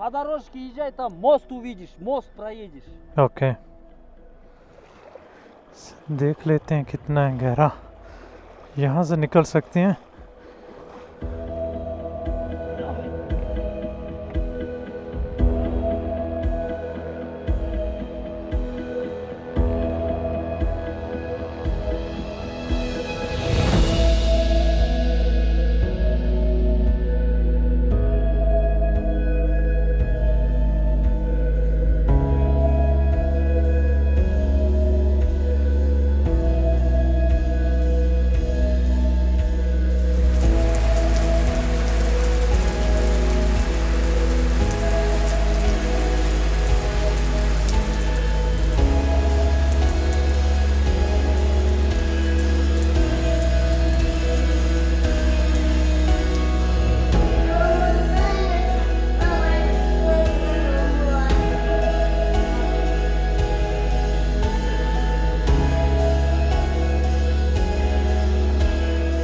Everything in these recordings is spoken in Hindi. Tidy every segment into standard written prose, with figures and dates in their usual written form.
По дорожке езжай, там мост увидишь, мост проедешь. ओके, देख लेते हैं कितना है गहरा। यहाँ से निकल सकते हैं।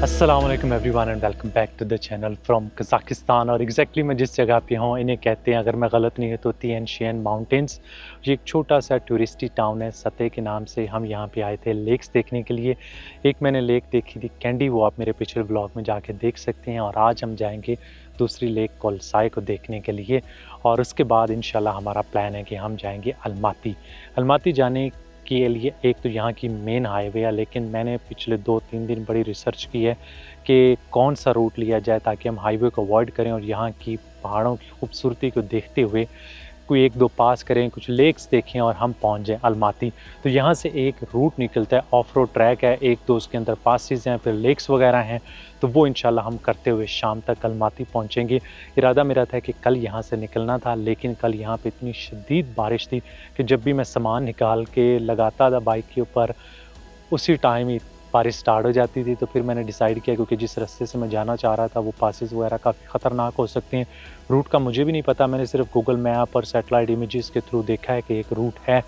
अस्सलाम वालेकुम everyone and welcome back to the channel from Kazakhstan. और एग्जैक्टली मैं जिस जगह पे हूँ इन्हें कहते हैं, अगर मैं गलत नहीं है तो तिएन शिएन माउंटेंस। ये एक छोटा सा टूरिस्टी टाउन है, सतह के नाम से। हम यहाँ पे आए थे लेक्स देखने के लिए। एक मैंने लेक देखी थी कैंडी, वो आप मेरे पिछले ब्लॉग में जाके देख सकते हैं। और आज हम जाएंगे दूसरी लेक कोलसाई को देखने के लिए। और उसके बाद इंशाल्लाह हमारा प्लान है कि हम जाएंगे अलमाती। अलमाती जाने के लिए एक तो यहाँ की मेन हाईवे है, लेकिन मैंने पिछले 2-3 दिन बड़ी रिसर्च की है कि कौन सा रूट लिया जाए ताकि हम हाईवे को अवॉइड करें और यहाँ की पहाड़ों की खूबसूरती को देखते हुए कोई 1-2 पास करें, कुछ लेक्स देखें और हम पहुँच जाएँ अलमाती। तो यहाँ से एक रूट निकलता है, ऑफ रोड ट्रैक है, 1-2 उसके अंदर पासेस हैं, फिर लेक्स वगैरह हैं। तो वो इंशाल्लाह हम करते हुए शाम तक अलमाती पहुँचेंगे। इरादा मेरा था कि कल यहाँ से निकलना था, लेकिन कल यहाँ पे इतनी शदीद बारिश थी कि जब भी मैं सामान निकाल के लगाता था बाइक के ऊपर, उसी टाइम ही बारिश स्टार्ट हो जाती थी। तो फिर मैंने डिसाइड किया, क्योंकि जिस रास्ते से मैं जाना चाह रहा था वो पासेस वगैरह काफ़ी ख़तरनाक हो सकते हैं। रूट का मुझे भी नहीं पता, मैंने सिर्फ गूगल मैप और सैटेलाइट इमेजेस के थ्रू देखा है कि एक रूट है।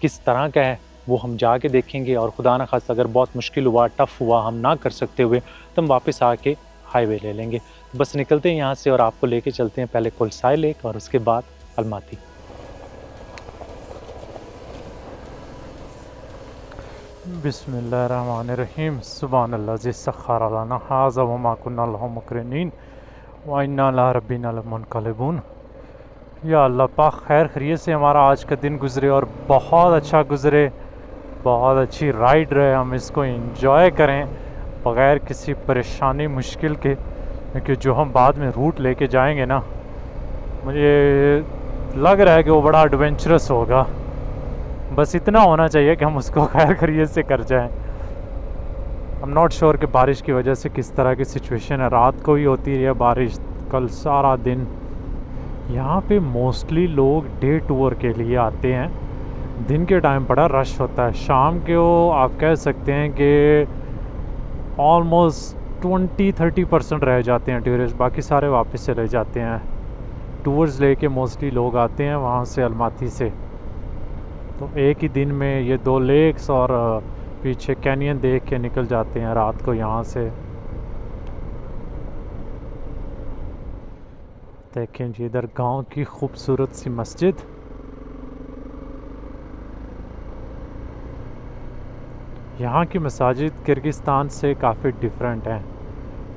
किस तरह का है वो हम जाके देखेंगे, और खुदा न खास्ता अगर बहुत मुश्किल हुआ, टफ़ हुआ, हम ना कर सकते हुए, तो हम वापस आके हाईवे ले लेंगे। बस निकलते हैं यहाँ से और आपको लेके चलते हैं पहले कोलसाई लेक और उसके बाद अलमाती। बिस्मिल्लाहिर्रहमानिर्रहीम। सुब्हानल्लाज़ी सख़्ख़र लना हाज़ा व मा कुन्ना लहु मुक़रिनीन व इन्ना इला रब्बिना लमुनक़लिबून। या अल्लाह पाक खैर खैरियत से हमारा आज का दिन गुज़रे और बहुत अच्छा गुज़रे, बहुत अच्छी राइड रहे, हम इसको एंजॉय करें बग़ैर किसी परेशानी मुश्किल के। क्योंकि जो हम बाद में रूट लेके जाएंगे ना, मुझे लग रहा है कि वो बड़ा एडवेंचरस होगा। बस इतना होना चाहिए कि हम उसको खैर खैरियत से कर जाएं। आई एम नॉट श्योर कि बारिश की वजह से किस तरह की सिचुएशन है। रात को ही होती रही है बारिश, कल सारा दिन। यहाँ पे मोस्टली लोग डे टूर के लिए आते हैं। दिन के टाइम बड़ा रश होता है, शाम के वो आप कह सकते हैं कि ऑलमोस्ट 20-30% रह जाते हैं टूरिस्ट, बाकी सारे वापस चले जाते हैं। टूर्स लेके मोस्टली लोग आते हैं वहाँ से अलमाती से। तो एक ही दिन में ये 2 लेक्स और पीछे कैनियन देख के निकल जाते हैं रात को यहाँ से। देखें जी इधर गांव की खूबसूरत सी मस्जिद। यहाँ की मसाजिद किर्गिस्तान से काफ़ी डिफरेंट हैं,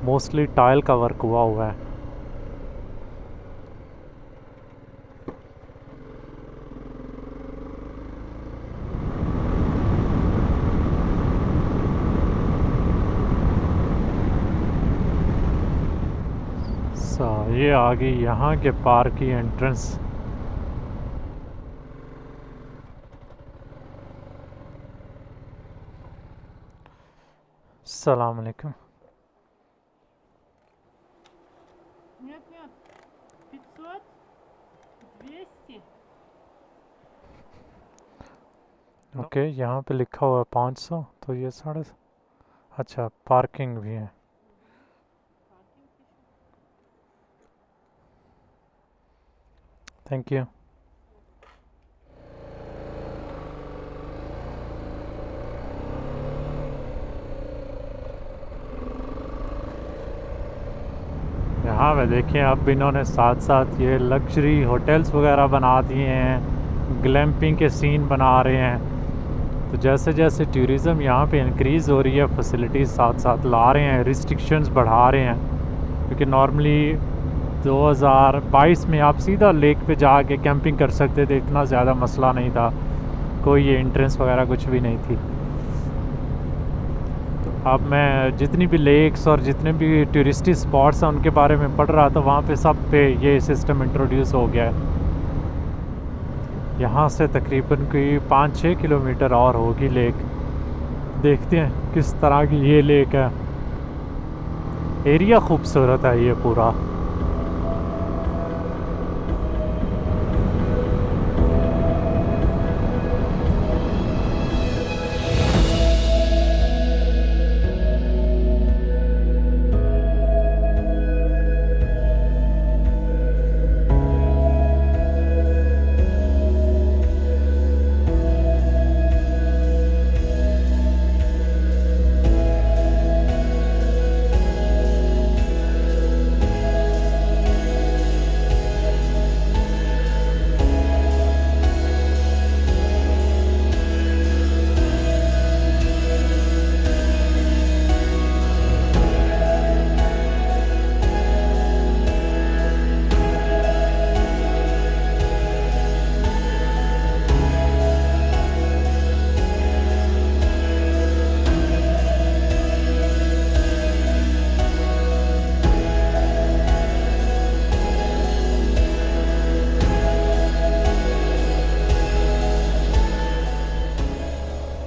मोस्टली टाइल का वर्क हुआ है। ये आ गई यहाँ के पार्क की एंट्रेंस। अस्सलाम वालेकुम। Нет, 500, 200. ओके, यहाँ पे लिखा हुआ है 500, तो ये 550। अच्छा, पार्किंग भी है। Thank you. यहाँ पे है। देखिए अब इन्होंने साथ साथ ये लग्जरी होटल्स वगैरह बना दिए हैं, ग्लैम्पिंग के सीन बना रहे हैं। तो जैसे जैसे टूरिज़म यहाँ पे इंक्रीज़ हो रही है, फैसिलिटीज़ साथ साथ ला रहे हैं, रिस्ट्रिक्शंस बढ़ा रहे हैं। क्योंकि नॉर्मली 2022 में आप सीधा लेक पे जाके कैंपिंग कर सकते थे, इतना ज़्यादा मसला नहीं था, कोई ये एंट्रेंस वगैरह कुछ भी नहीं थी। तो अब मैं जितनी भी लेक्स और जितने भी टूरिस्टी स्पॉट्स हैं उनके बारे में पढ़ रहा था, वहाँ पे सब पे ये सिस्टम इंट्रोड्यूस हो गया है। यहाँ से तकरीबन कोई 5-6 किलोमीटर और होगी लेक। देखते हैं किस तरह की ये लेक है। एरिया खूबसूरत है ये पूरा।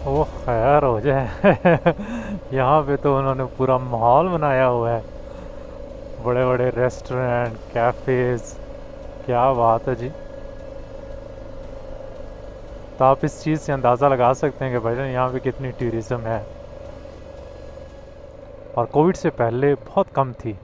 वो खैर हो जाए। यहाँ पे तो उन्होंने पूरा माहौल बनाया हुआ है, बड़े बड़े रेस्टोरेंट, कैफ़ेज़, क्या बात है जी। तो आप इस चीज़ से अंदाज़ा लगा सकते हैं कि भाईजान यहाँ पे कितनी टूरिज़म है, और कोविड से पहले बहुत कम थी।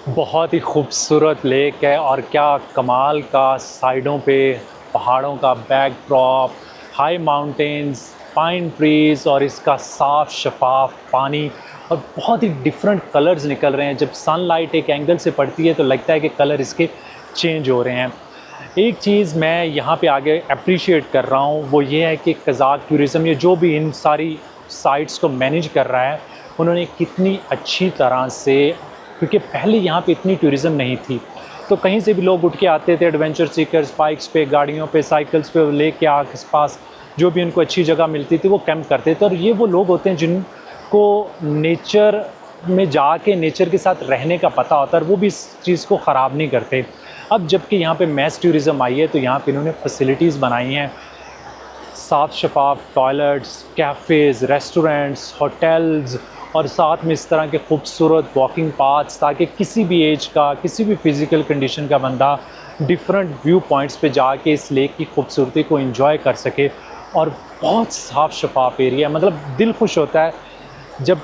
बहुत ही खूबसूरत लेक है, और क्या कमाल का साइडों पे पहाड़ों का backdrop, high mountains, pine trees, और इसका साफ़ शफाफ पानी, और बहुत ही डिफरेंट कलर्स निकल रहे हैं। जब सनलाइट एक एंगल से पड़ती है तो लगता है कि कलर इसके चेंज हो रहे हैं। एक चीज़ मैं यहाँ पे आगे अप्रिशिएट कर रहा हूँ, वो ये है कि कज़ाक टूरिज़म, ये जो भी इन सारी साइट्स को मैनेज कर रहा है, उन्होंने कितनी अच्छी तरह से, क्योंकि पहले यहाँ पे इतनी टूरिज़म नहीं थी, तो कहीं से भी लोग उठ के आते थे, एडवेंचर सीकर्स, बाइक्स पे, गाड़ियों पे, साइकिल्स पे लेके आस पास जो भी उनको अच्छी जगह मिलती थी वो कैंप करते थे। और ये वो लोग होते हैं जिनको नेचर में जाके नेचर के साथ रहने का पता होता है, और वो भी इस चीज़ को ख़राब नहीं करते। अब जबकि यहाँ पे मैस टूरिज़म आई है, तो यहाँ पे इन्होंने फैसिलिटीज़ बनाई हैं, साफ़ शफाफ टॉयलेट्स, कैफ़ेज़, रेस्टोरेंट्स, होटल्स, और साथ में इस तरह के खूबसूरत वॉकिंग पाथ्स, ताकि किसी भी एज का, किसी भी फ़िज़िकल कंडीशन का बंदा डिफरेंट व्यू पॉइंट्स पे जाके इस लेक की खूबसूरती को एंजॉय कर सके। और बहुत साफ़ शफाफ एरिया, मतलब दिल खुश होता है जब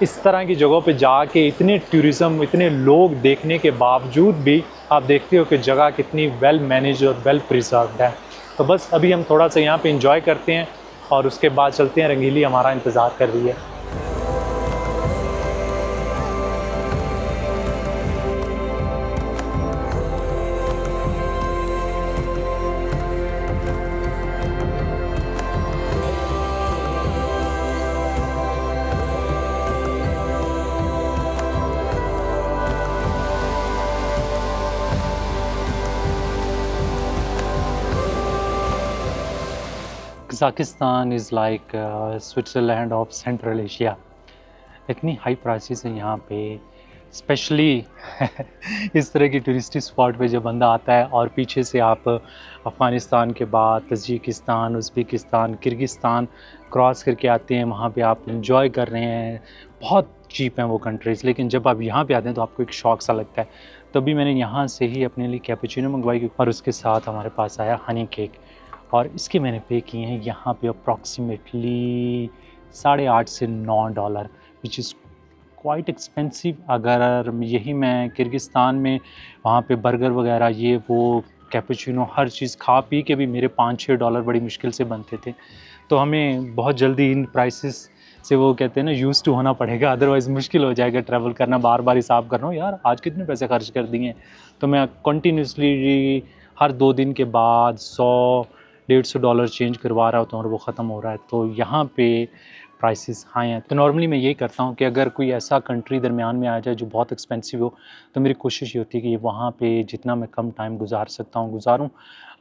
इस तरह की जगहों पे जाके इतने टूरिज़म, इतने लोग देखने के बावजूद भी आप देखते हो कि जगह कितनी वेल मैनेज और वेल प्रिजर्व्ड है। तो बस अभी हम थोड़ा सा यहाँ पे एंजॉय करते हैं, और उसके बाद चलते हैं, रंगीली हमारा इंतज़ार कर रही है। Kazakhstan is like Switzerland of central Asia. इतनी हाई प्राइसेस हैं यहाँ पे, स्पेशली इस तरह की टूरिस्टी स्पॉट पे जब बंदा आता है और पीछे से आप अफ़गानिस्तान के बाद तजिकिस्तान, उज़्बेकिस्तान, किर्गिस्तान क्रॉस करके आते हैं, वहाँ पे आप इंजॉय कर रहे हैं। बहुत चीप हैं वो कंट्रीज़, लेकिन जब आप यहाँ पे आते हैं तो आपको एक शॉक सा लगता है। तभी मैंने यहाँ से ही अपने लिए कैपुचिनो मंगवाई और उसके साथ हमारे पास आया हनी केक, और इसके मैंने पे किए हैं यहाँ पे अप्रॉक्सीमेटली $8.5 से $9, विच इज़ क्वाइट एक्सपेंसिव। अगर यही मैं किर्गिस्तान में वहाँ पे बर्गर वगैरह ये वो कैपुचिनो हर चीज़ खा पी के भी मेरे $5-6 बड़ी मुश्किल से बनते थे। तो हमें बहुत जल्दी इन प्राइसेस से वो कहते हैं ना यूज़ टू होना पड़ेगा, अदरवाइज़ मुश्किल हो जाएगा ट्रैवल करना। बार बार हिसाब कर रहा हूँ, यार आज कितने पैसे खर्च कर दिए हैं। तो मैं कंटिन्यूसली हर 2 दिन के बाद $100-150 चेंज करवा रहा होता हूँ और वो ख़त्म हो रहा है। तो यहाँ पे प्राइसेस हाई हैं। तो नॉर्मली मैं यही करता हूँ कि अगर कोई ऐसा कंट्री दरमियान में आ जाए जो बहुत एक्सपेंसिव हो, तो मेरी कोशिश ये होती है कि वहाँ पे जितना मैं कम टाइम गुजार सकता हूँ गुजारूँ,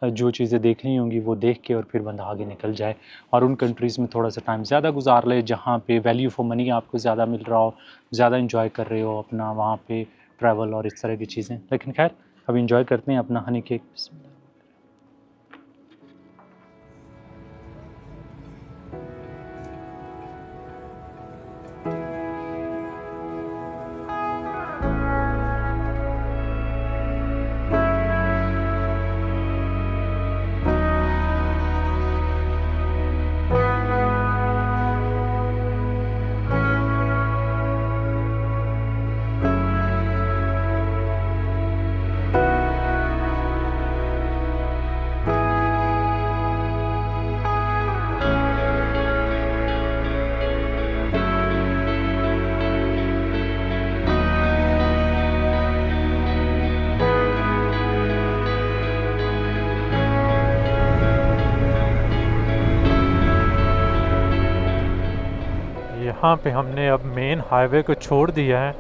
जो चीज़ें देखनी होंगी वो देख के और फिर बंदा आगे निकल जाए, और उन कंट्रीज़ में थोड़ा सा टाइम ज़्यादा गुजार ले जहाँ पे वैल्यू फॉर मनी आपको ज़्यादा मिल रहा हो, ज़्यादा इंजॉय कर रहे हो अपना वहाँ पे ट्रैवल और इस तरह की चीज़ें। लेकिन खैर अब इंजॉय करते हैं अपना हनी केक। यहाँ पे हमने अब मेन हाईवे को छोड़ दिया है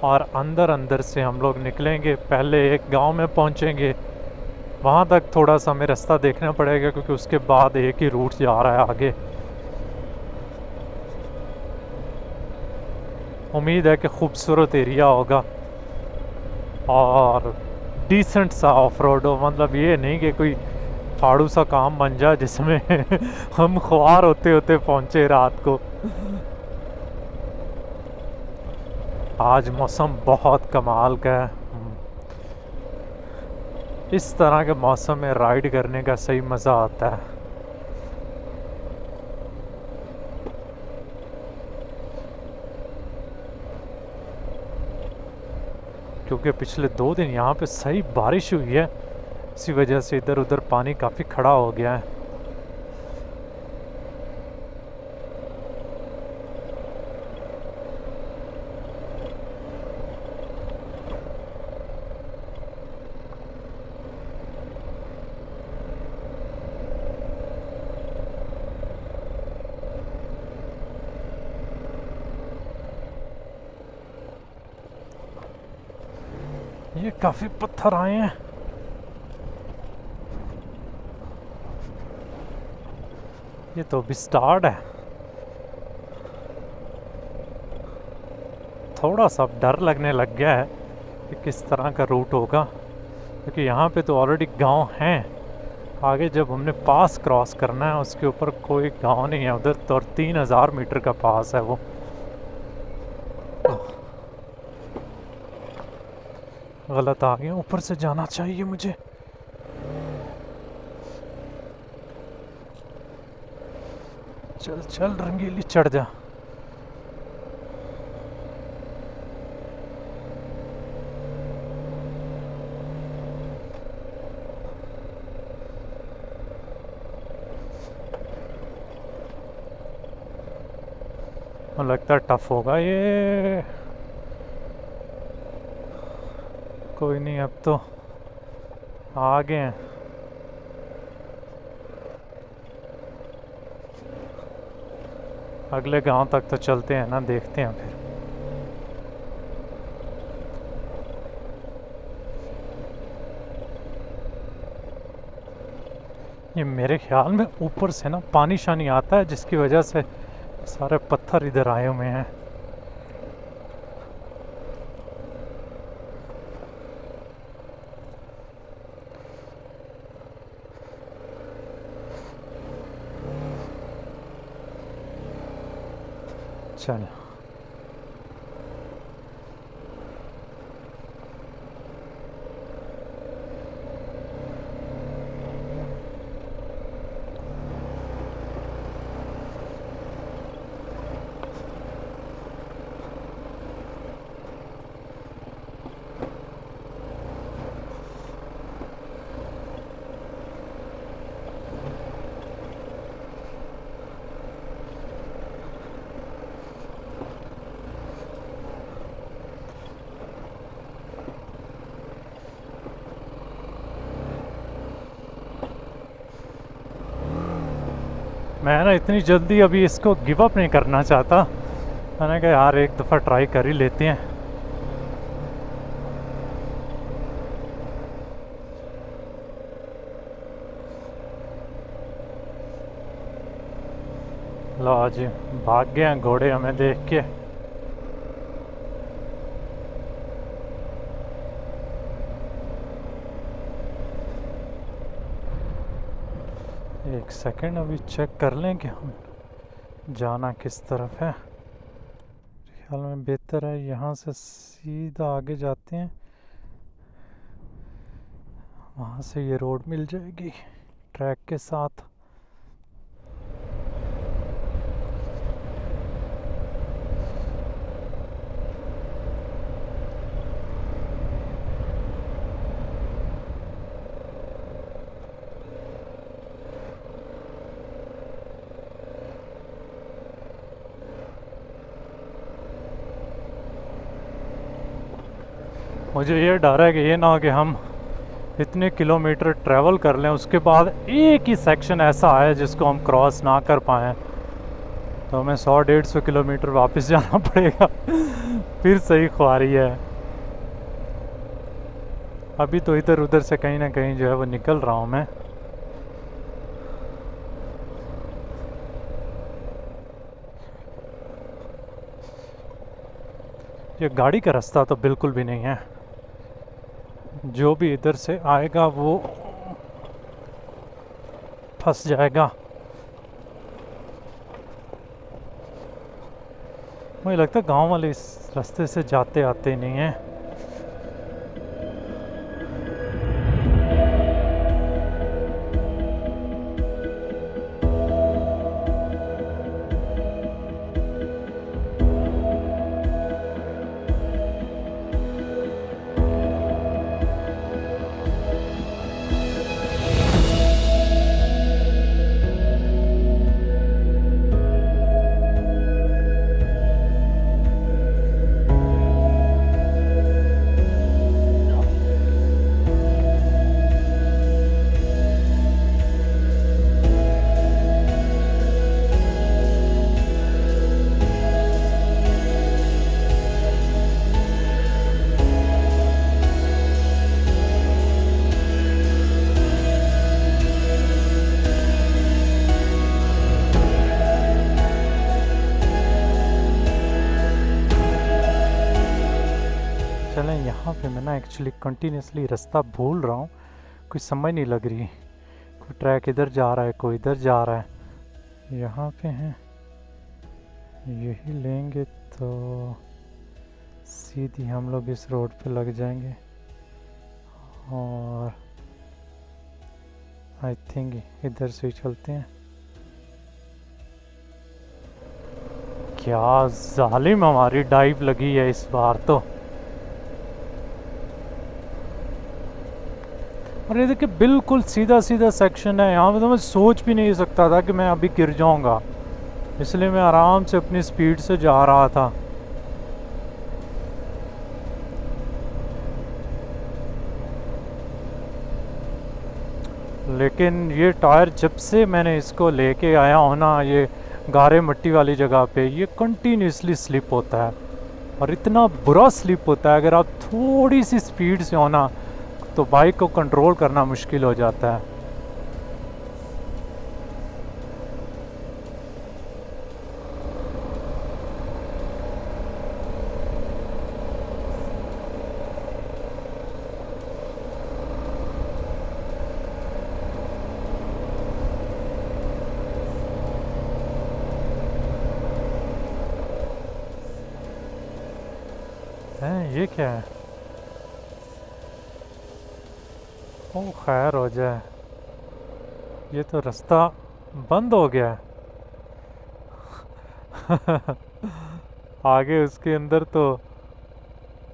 और अंदर से हम लोग निकलेंगे। पहले एक गांव में पहुँचेंगे, वहाँ तक थोड़ा सा हमें रास्ता देखना पड़ेगा क्योंकि उसके बाद एक ही रूट जा रहा है आगे। उम्मीद है कि खूबसूरत एरिया होगा और डिसेंट सा ऑफ रोड हो, मतलब ये नहीं कि कोई फाड़ू सा काम बन जाए जिसमें हम ख्वार होते होते पहुँचे रात को। आज मौसम बहुत कमाल का है। इस तरह के मौसम में राइड करने का सही मज़ा आता है। क्योंकि पिछले 2 दिन यहाँ पे सही बारिश हुई है, इसी वजह से इधर उधर पानी काफ़ी खड़ा हो गया है। ये काफ़ी पत्थर आए हैं। ये तो अभी स्टार्ट है। थोड़ा सा डर लगने लग गया है कि किस तरह का रूट होगा, क्योंकि यहाँ पे तो ऑलरेडी गांव हैं। आगे जब हमने पास क्रॉस करना है उसके ऊपर कोई गांव नहीं है उधर तो, और 3000 मीटर का पास है वो। गलत आ गया, ऊपर से जाना चाहिए मुझे। चल चल रंगीली चढ़ जा। लगता है टफ होगा ये। कोई नहीं, अब तो आगे हैं। अगले गांव तक तो चलते हैं ना, देखते हैं फिर। ये मेरे ख्याल में ऊपर से ना पानी शानी आता है, जिसकी वजह से सारे पत्थर इधर आए हुए हैं। चल मैं ना इतनी जल्दी अभी इसको गिव अप नहीं करना चाहता। मैंने कहा यार एक दफ़ा ट्राई कर ही लेते हैं। लो आज भाग गए हैं घोड़े हमें देख के। एक सेकंड अभी चेक कर लें कि हम जाना किस तरफ है। ख्याल में बेहतर है यहाँ से सीधा आगे जाते हैं, वहाँ से ये रोड मिल जाएगी ट्रैक के साथ। मुझे ये डर है कि ये ना हो कि हम इतने किलोमीटर ट्रैवल कर लें, उसके बाद एक ही सेक्शन ऐसा आए जिसको हम क्रॉस ना कर पाएँ, तो हमें 100-150 किलोमीटर वापस जाना पड़ेगा। फिर सही ख्वारी है। अभी तो इधर उधर से कहीं ना कहीं जो है वो निकल रहा हूँ मैं। ये गाड़ी का रास्ता तो बिल्कुल भी नहीं है। जो भी इधर से आएगा वो फंस जाएगा। मुझे लगता है गांव वाले इस रास्ते से जाते आते नहीं हैं। चलें, यहाँ पे मैं ना एक्चुअली कंटिन्यूसली रास्ता भूल रहा हूँ, कुछ समझ नहीं लग रही। कोई ट्रैक इधर जा रहा है, कोई इधर जा रहा है। यहाँ पे हैं, यही लेंगे तो सीधी हम लोग इस रोड पे लग जाएंगे और आई थिंक इधर से ही चलते हैं। क्या जालिम हमारी डाइव लगी है इस बार तो। और ये देखिए बिल्कुल सीधा सीधा सेक्शन है। यहाँ पे तो मैं सोच भी नहीं सकता था कि मैं अभी गिर जाऊँगा, इसलिए मैं आराम से अपनी स्पीड से जा रहा था। लेकिन ये टायर जब से मैंने इसको लेके आया हूँ ना, ये गारे मिट्टी वाली जगह पे, ये कंटिन्यूसली स्लिप होता है और इतना बुरा स्लिप होता है। अगर आप थोड़ी सी स्पीड से हो ना तो बाइक को कंट्रोल करना मुश्किल हो जाता है। ये क्या है? ओ खैर हो जाए, ये तो रास्ता बंद हो गया है। आगे उसके अंदर तो,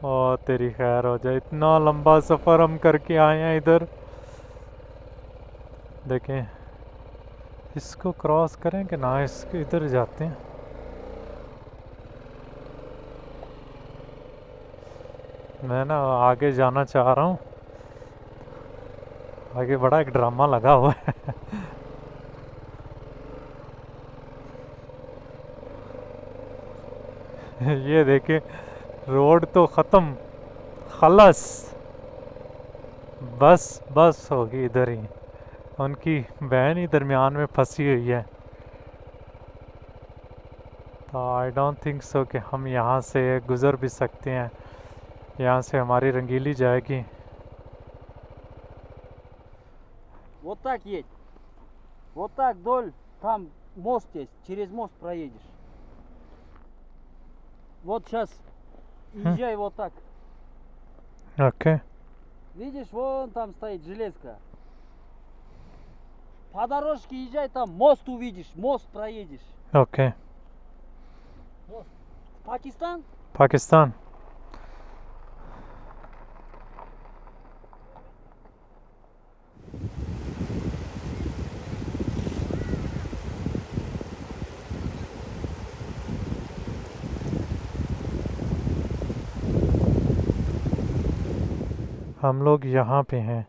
ओ तेरी खैर हो जाए, इतना लंबा सफ़र हम करके आए हैं इधर। देखें इसको क्रॉस करें कि ना, इसके इधर जाते हैं। मैं ना आगे जाना चाह रहा हूँ, आगे बड़ा एक ड्रामा लगा हुआ है। ये देखे, रोड तो ख़त्म, खलस, बस होगी इधर ही। उनकी बहन ही दरमियान में फंसी हुई है, तो आई डोंट थिंक सो कि हम यहाँ से गुज़र भी सकते हैं। यहाँ से हमारी रंगीली जाएगी। Вот так едь. Вот так вдоль. Там мост есть. Через мост проедешь. Вот сейчас езжай вот так. ओके Видишь, вон там стоит железка. По дорожке езжай, там мост увидишь. Мост проедешь. ओके। Пакистан? पाकिस्तान। हम लोग यहाँ पे हैं,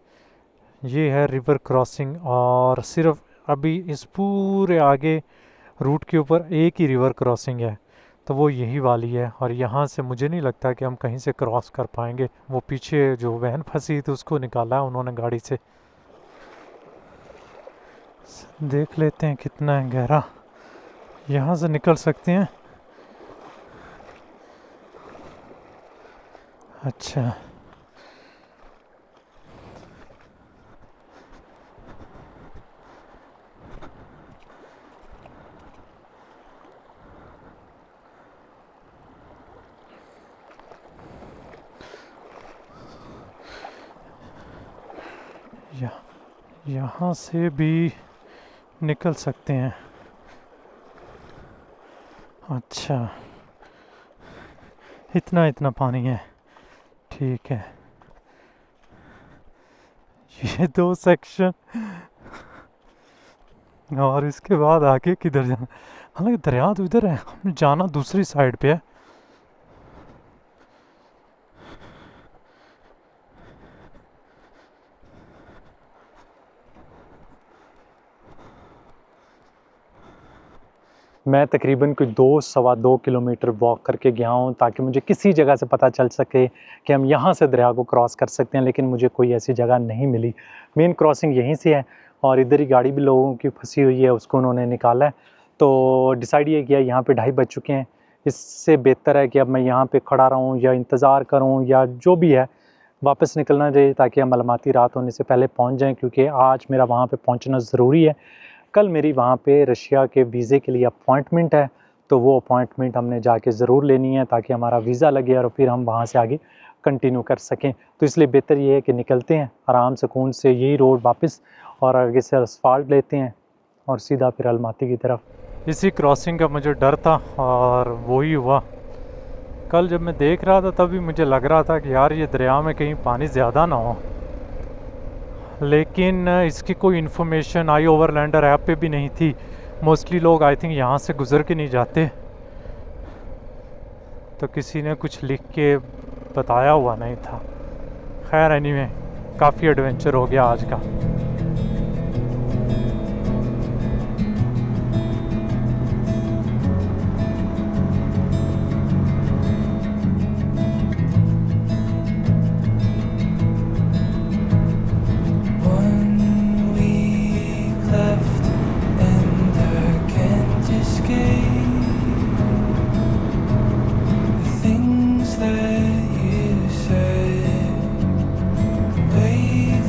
ये है रिवर क्रॉसिंग, और सिर्फ अभी इस पूरे आगे रूट के ऊपर एक ही रिवर क्रॉसिंग है, तो वो यही वाली है। और यहाँ से मुझे नहीं लगता कि हम कहीं से क्रॉस कर पाएंगे। वो पीछे जो वैन फंसी थी उसको निकाला है उन्होंने गाड़ी से। देख लेते हैं कितना है गहरा, यहाँ से निकल सकते हैं। अच्छा यहाँ से भी निकल सकते हैं। अच्छा इतना पानी है, ठीक है। ये 2 सेक्शन, और इसके बाद आगे किधर जाना? हालांकि दरिया तो इधर है, हम जाना दूसरी साइड पे है। मैं तकरीबन कोई 2-2.25 किलोमीटर वॉक करके गया हूँ ताकि मुझे किसी जगह से पता चल सके कि हम यहाँ से दरिया को क्रॉस कर सकते हैं, लेकिन मुझे कोई ऐसी जगह नहीं मिली। मेन क्रॉसिंग यहीं से है और इधर ही गाड़ी भी लोगों की फंसी हुई है, उसको उन्होंने निकाला है। तो डिसाइड ये किया, यहाँ पे 2:30 बज चुके हैं, इससे बेहतर है कि अब मैं यहाँ पे खड़ा रहूँ या इंतज़ार करूँ या जो भी है, वापस निकलना चाहिए ताकि हम अलमाती रात होने से पहले पहुँच जाएँ, क्योंकि आज मेरा वहाँ पर पहुँचना ज़रूरी है। कल मेरी वहाँ पे रशिया के वीज़े के लिए अपॉइंटमेंट है, तो वो अपॉइंटमेंट हमने जाके ज़रूर लेनी है ताकि हमारा वीज़ा लगे और फिर हम वहाँ से आगे कंटिन्यू कर सकें। तो इसलिए बेहतर ये है कि निकलते हैं आराम सुकून से यही रोड वापस, और आगे से असफाल्ट लेते हैं और सीधा फिर अलमाती की तरफ। इसी क्रॉसिंग का मुझे डर था और वही हुआ। कल जब मैं देख रहा था तभी मुझे लग रहा था कि यार ये दरिया में कहीं पानी ज़्यादा ना हो, लेकिन इसकी कोई इन्फॉर्मेशन आई ओवरलैंडर ऐप पे भी नहीं थी। मोस्टली लोग आई थिंक यहाँ से गुज़र के नहीं जाते, तो किसी ने कुछ लिख के बताया हुआ नहीं था। खैर एनीवे, काफ़ी एडवेंचर हो गया आज का।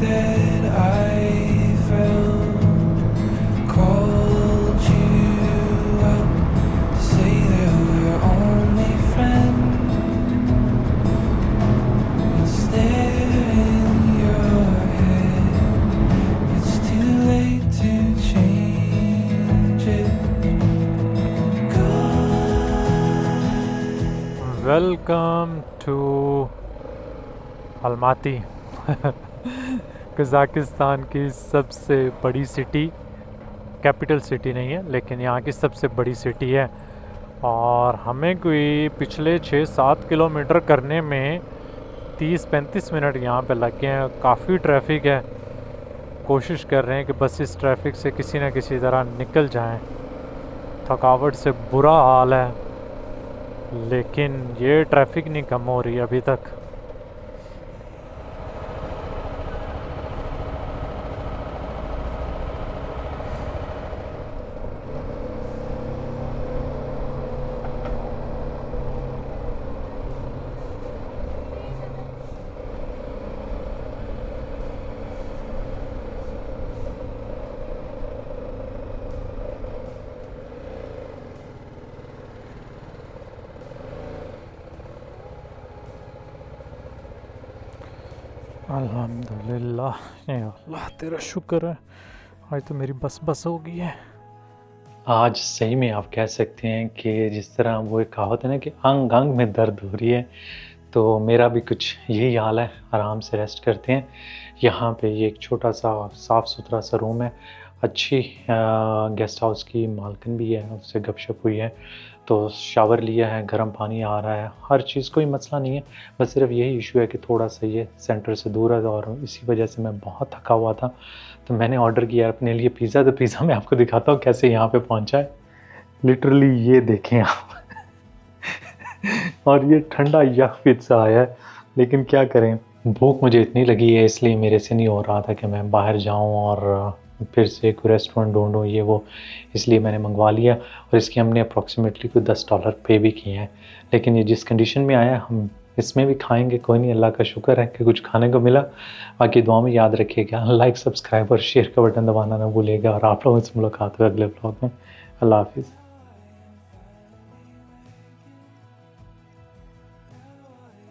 That I welcome to Almaty Kazakhstan की सबसे बड़ी सिटी, कैपिटल सिटी नहीं है लेकिन यहाँ की सबसे बड़ी सिटी है। और हमें कोई पिछले 6-7 किलोमीटर करने में 30-35 मिनट यहाँ पे लग गए हैं। काफ़ी ट्रैफिक है, कोशिश कर रहे हैं कि बस इस ट्रैफिक से किसी न किसी तरह निकल जाएं। थकावट से बुरा हाल है, लेकिन ये ट्रैफिक नहीं कम हो रही अभी तक। अल्हम्दुलिल्लाह, ये अल्लाह तेरा शुक्र है, आज तो मेरी बस हो गई है। आज सही में आप कह सकते हैं कि जिस तरह वो एक कहावत है ना कि अंग अंग में दर्द हो रही है, तो मेरा भी कुछ यही हाल है। आराम से रेस्ट करते हैं। यहाँ पे ये एक छोटा सा साफ़ सुथरा सा रूम है, अच्छी गेस्ट हाउस की मालकिन भी है, उससे गपशप हुई है, तो शावर लिया है, गर्म पानी आ रहा है, हर चीज़ कोई मसला नहीं है। बस सिर्फ यही इशू है कि थोड़ा सा ये सेंटर से दूर है और इसी वजह से मैं बहुत थका हुआ था। तो मैंने ऑर्डर किया अपने लिए पिज़्ज़ा। तो पिज़्ज़ा मैं आपको दिखाता हूँ कैसे यहाँ पे पहुँचा है। लिटरली ये देखें आप और ये ठंडा यख पिज़्ज़ा आया है, लेकिन क्या करें, भूख मुझे इतनी लगी है इसलिए मेरे से नहीं हो रहा था कि मैं बाहर जाऊँ और फिर से कोई रेस्टोरेंट ढूंढूं ये वो, इसलिए मैंने मंगवा लिया। और इसकी हमने अप्रॉक्सीमेटली कोई $10 पे भी किए हैं। लेकिन ये जिस कंडीशन में आया हम इसमें भी खाएंगे, कोई नहीं, अल्लाह का शुक्र है कि कुछ खाने को मिला। बाकी दुआ में याद रखिएगा, लाइक सब्सक्राइब और शेयर का बटन दबाना ना भूलिएगा। और आप लोगों से मुलाकात हो अगले ब्लॉग में। अल्लाह हाफिज़।